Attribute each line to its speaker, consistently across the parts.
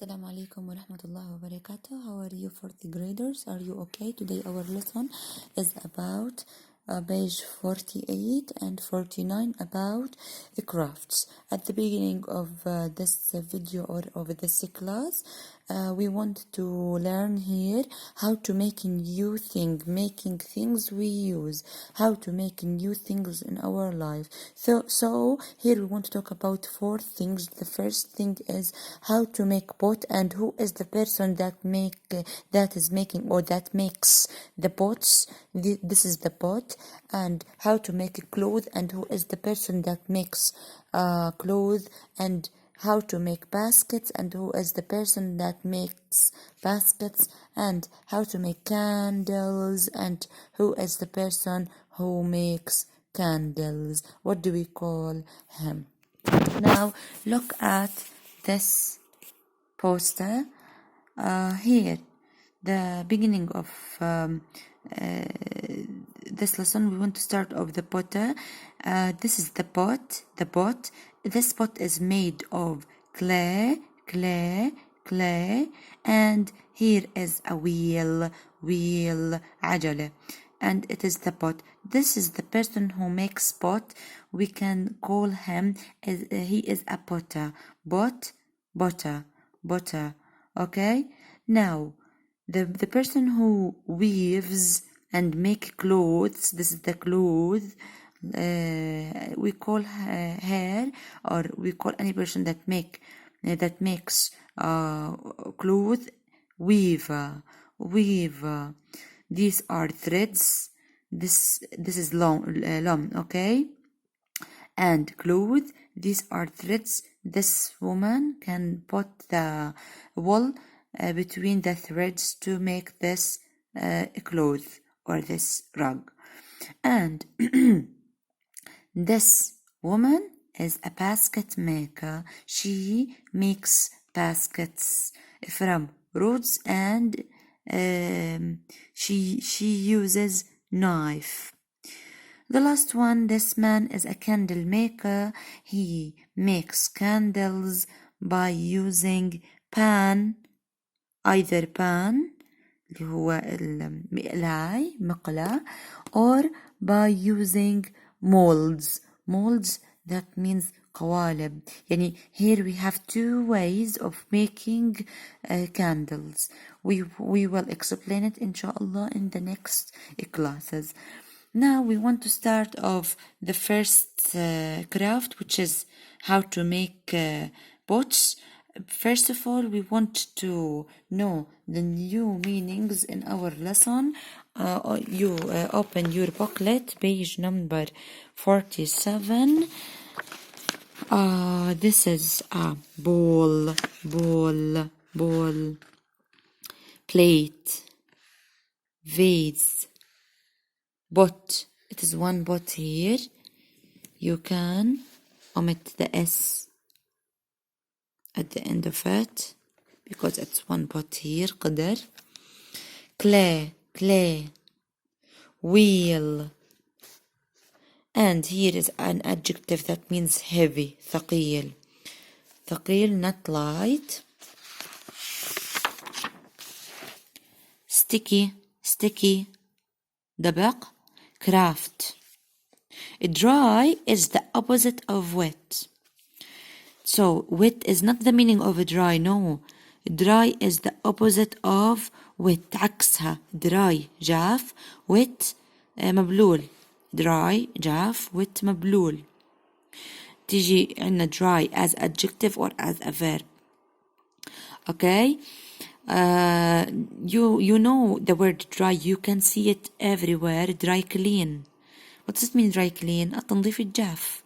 Speaker 1: Assalamu alaikum wa rahmatullahi wa barakatuh. How are you, fourth graders? Are you okay? Today our lesson is about page 48 and 49 about crafts. At the beginning of this video or of this class, we want to learn here how to make a new thing, making things we use, how to make new things in our life. So here we want to talk about four things. The first thing is how to make pot, and who is the person that is making or that makes the pots. This is the pot. And how to make a cloth, and who is the person that makes clothes, and how to make baskets, and who is the person that makes baskets, and how to make candles, and who is the person who makes candles. What do we call him? Now look at this poster here. The beginning of this lesson, we want to start off the potter. This is the pot. This pot is made of clay, and here is a wheel, عجلة, and it is the pot. This is the person who makes pot. We can call him he is a potter. Potter. Okay. Now the person who weaves and make clothes, this is the cloth. We call her, or we call any person that makes cloth, weaver. These are threads. This is loom, okay? And cloth, these are threads. This woman can put the wool between the threads to make this cloth or this rug. And this woman is a basket maker. She makes baskets from roots, and she uses knife. The last one, this man is a candle maker. He makes candles by using either pan اللي هو المقلاي مقلاة, or by using molds. That means قوالب. يعني here we have two ways of making candles. We will explain it inshallah in the next classes. Now we want to start off the first craft, which is how to make pots. First of all, we want to know the new meanings in our lesson. You open your booklet, page number 47. This is a bowl, plate, vase, pot. It is one pot here. You can omit the S at the end of it because it's one pot here. قدر. Clay, wheel, and here is an adjective that means heavy, ثقيل, not light. Sticky, دبق. Craft. Dry is the opposite of wet. So wet is not the meaning of dry, no. Dry is the opposite of wet. عكسها. Dry جاف, wet مبلول. Dry جاف, wet مبلول. تيجي عنا dry as adjective or as a verb. Okay. You know the word dry, you can see it everywhere. Dry clean. What does it mean, dry clean? التنظيف الجاف.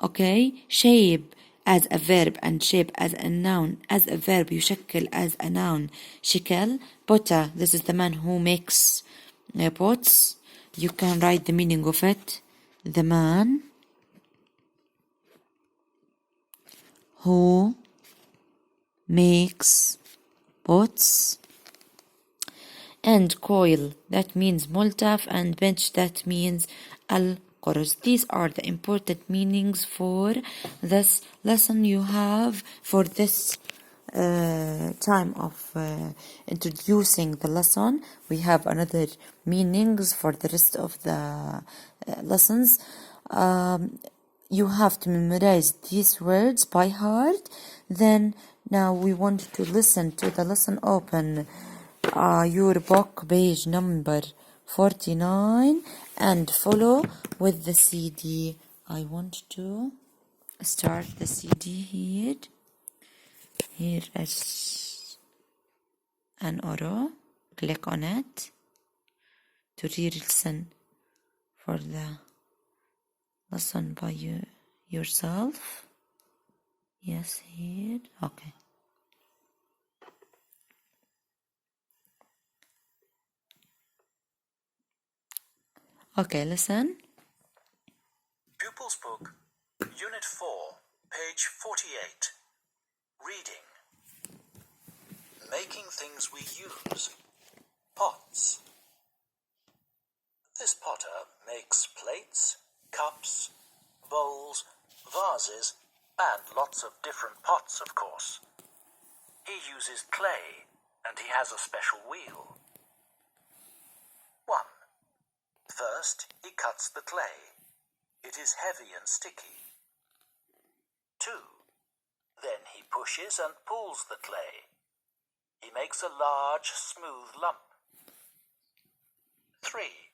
Speaker 1: Okay. Shape as a verb and shape as a noun. As a verb يشكل as a noun. شكل. Potter, this is the man who makes pots. You can write the meaning of it. The man who makes pots. And coil, that means multaf, and bench, that means al-qurus. These are the important meanings for this lesson you have for this time of introducing the lesson. We have another meanings for the rest of the lessons. You have to memorize these words by heart. Then now we want to listen to the lesson. Open your book, page number 49, and follow with the CD. I want to start the CD here. Here is an arrow. Click on it to re-listen for the lesson by yourself. Yes, here. Okay. Okay, listen.
Speaker 2: Pupils Book, Unit 4, page 48. Reading. Making things we use. Pots. This potter makes plates, cups, bowls, vases, and lots of different pots, of course. He uses clay, and he has a special wheel. 1. First, he cuts the clay. It is heavy and sticky. 2. Then he pushes and pulls the clay. He makes a large, smooth lump. 3.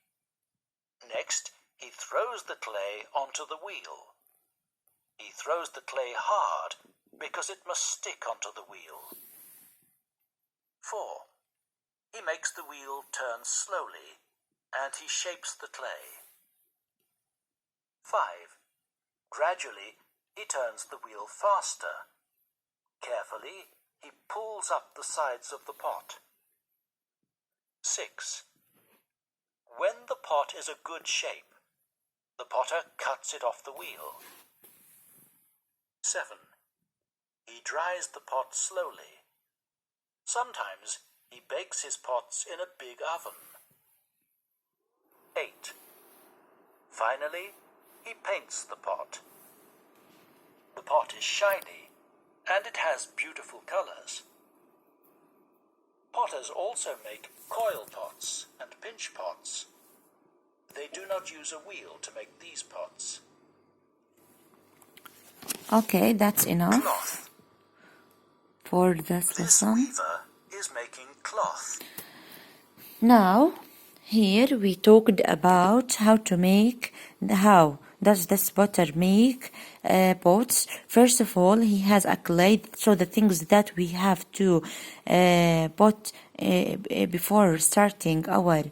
Speaker 2: Next, he throws the clay onto the wheel. He throws the clay hard because it must stick onto the wheel. 4. He makes the wheel turn slowly, and he shapes the clay. 5. Gradually, he turns the wheel faster. Carefully, he pulls up the sides of the pot. 6. When the pot is a good shape, the potter cuts it off the wheel. 7. He dries the pot slowly. Sometimes he bakes his pots in a big oven. 8. Finally, he paints the pot. The pot is shiny, and it has beautiful colors. Potters also make coil pots and pinch pots. They do not use a wheel to make these pots.
Speaker 1: Okay, that's enough
Speaker 2: Cloth.
Speaker 1: for this
Speaker 2: This
Speaker 1: lesson.
Speaker 2: weaver is making cloth.
Speaker 1: Now, here we talked about how does this potter make pots. First of all, he has a clay. So the things that we have to put before starting our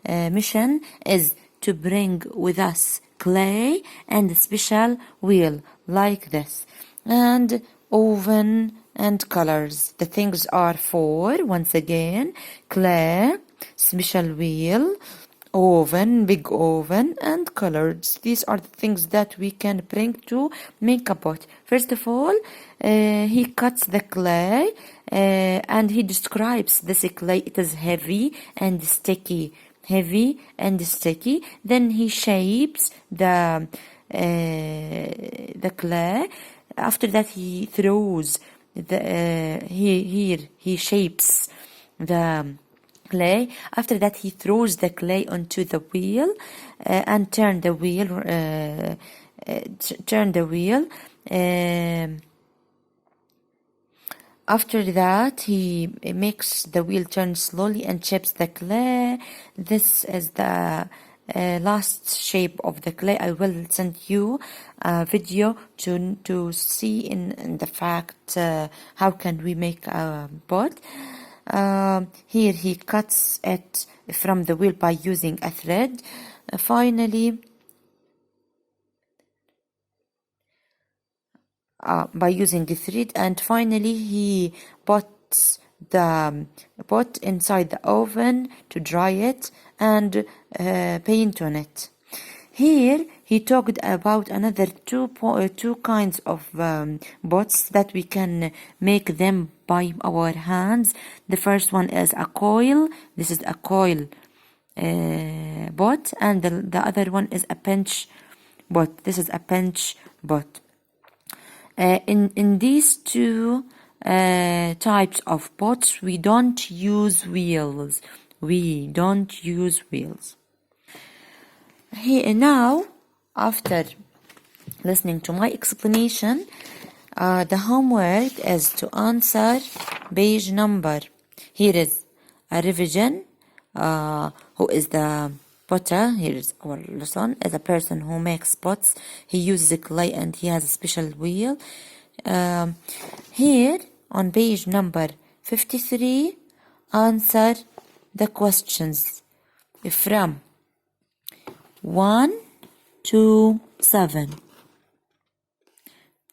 Speaker 1: mission is to bring with us clay and a special wheel like this, and oven and colors. The things are four. Once again, clay, special wheel, oven, big oven, and colors. These are the things that we can bring to make a pot. First of all, he cuts the clay and he describes this clay. It is heavy and sticky. Heavy and sticky. Then he shapes the clay. After that, he throws he shapes the clay. After that, he throws the clay onto the wheel and turn the wheel. After that, he makes the wheel turn slowly and shapes the clay. This is the last shape of the clay. I will send you a video to see in the fact how can we make a pot. Here he cuts it from the wheel by using a thread. Finally, by using the thread, and finally he puts the pot inside the oven to dry it and paint on it. Here he talked about another two kinds of pots that we can make them by our hands. The first one is a coil. This is a coil pot, and the other one is a pinch pot. This is a pinch pot. In these two types of pots. We don't use wheels. We don't use wheels. Now, after listening to my explanation, the homework is to answer page number. Here is a revision. Who is the potter? Here is our lesson. Is a person who makes pots. He uses clay and he has a special wheel. Here on page number 53, answer the questions from 1 to 7.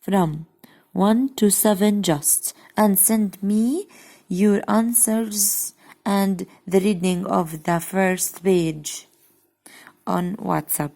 Speaker 1: From 1 to 7 just, and send me your answers and the reading of the first page on WhatsApp.